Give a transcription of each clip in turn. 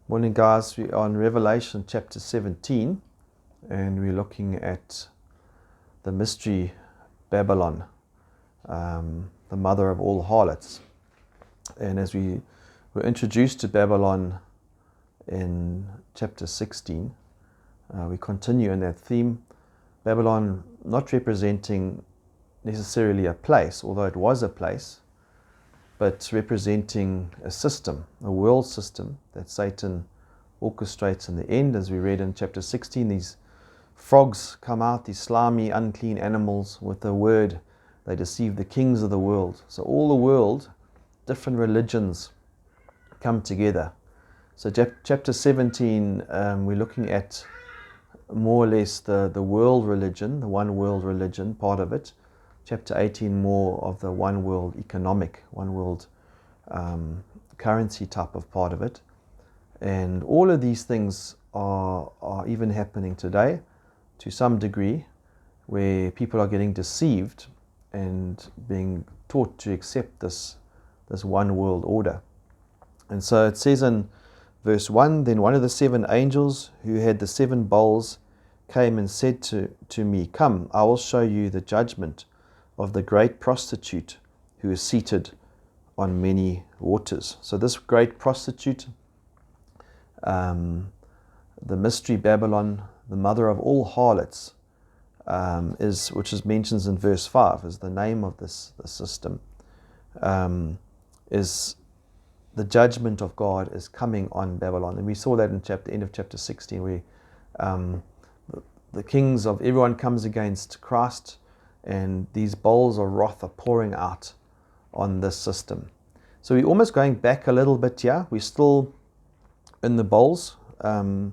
Morning, guys. We're on Revelation chapter 17, and we're looking at the mystery Babylon, the mother of all harlots. And as we were introduced to Babylon in chapter 16, we continue in that theme. Babylon not representing necessarily a place, although it was a place, but representing a system, a world system that Satan orchestrates in the end. As we read in chapter 16, these frogs come out, these slimy, unclean animals, with the word they deceive the kings of the world. So all the world, different religions come together. So chapter 17, we're looking at more or less the world religion, the one world religion part of it. Chapter 18, more of the one world economic, one world currency type of part of it. And all of these things are even happening today to some degree, where people are getting deceived and being taught to accept this one world order. And so it says in verse 1, "Then one of the seven angels who had the seven bowls came and said to me, 'Come, I will show you the judgment of the great prostitute who is seated on many waters.'" So this great prostitute, the mystery Babylon, the mother of all harlots, which is mentioned in verse 5, is the name of this system, is the judgment of God is coming on Babylon. And we saw that in end of chapter 16, where the kings of everyone comes against Christ, and these bowls of wrath are pouring out on this system. So we're almost going back a little bit here. We're still in the bowls, and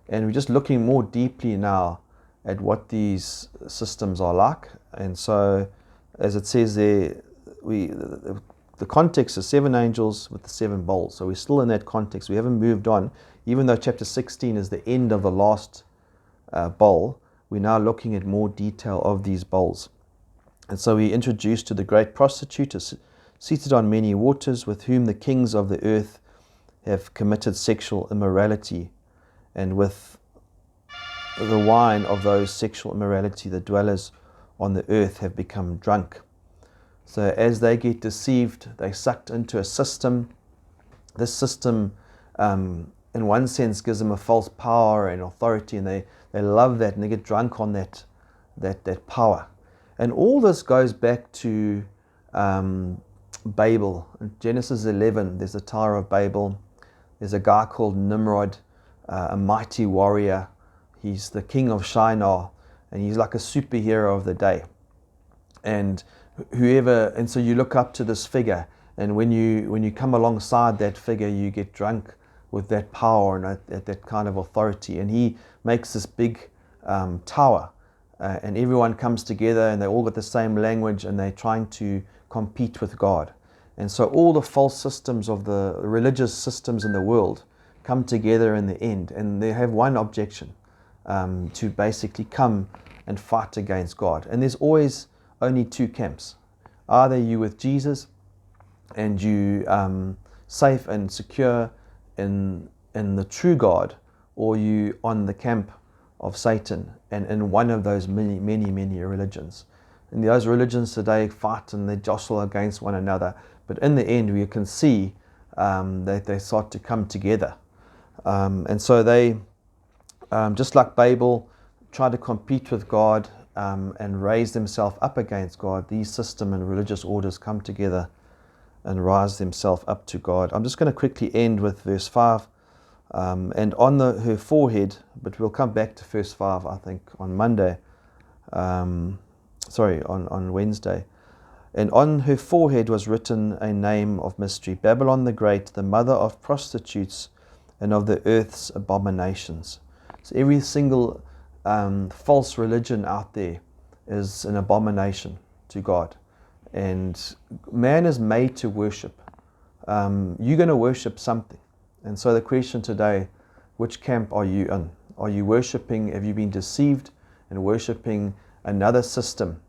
we're just looking more deeply now at what these systems are like. And so, as it says there, the context is seven angels with the seven bowls. So we're still in that context. We haven't moved on. Even though chapter 16 is the end of the last bowl, we're now looking at more detail of these bowls. And so we introduced to the great prostitute seated on many waters, with whom the kings of the earth have committed sexual immorality, and with the wine of those sexual immorality the dwellers on the earth have become drunk. So as they get deceived, they're sucked into a system. This system, in one sense, gives them a false power and authority, and they love that, and they get drunk on that power. And all this goes back to Babel. In Genesis 11, there's the Tower of Babel. There's a guy called Nimrod, a mighty warrior. He's the king of Shinar, and he's like a superhero of the day. And so you look up to this figure, and when you come alongside that figure, you get drunk with that power and that kind of authority. And he makes this big tower, and everyone comes together, and they all got the same language, and they're trying to compete with God. And so all the false systems of the religious systems in the world come together in the end, and they have one objection, to basically come and fight against God. And there's always only two camps. Either you with Jesus and you safe and secure in the true God, or you on the camp of Satan and in one of those many religions. And those religions today fight and they jostle against one another, but in the end we can see that they start to come together. And so they, just like Babel, try to compete with God and raise themselves up against God. These system and religious orders come together and rise themselves up to God. I'm just going to quickly end with verse 5. And on her forehead, but we'll come back to verse 5, I think, on Monday. On Wednesday. "And on her forehead was written a name of mystery, Babylon the Great, the mother of prostitutes and of the earth's abominations." So every single false religion out there is an abomination to God. And man is made to worship. You're going to worship something. And so the question today, which camp are you in? Are you worshiping, have you been deceived and worshiping another system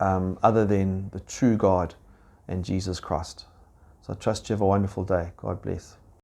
other than the true God and Jesus Christ? So I trust you have a wonderful day. God bless.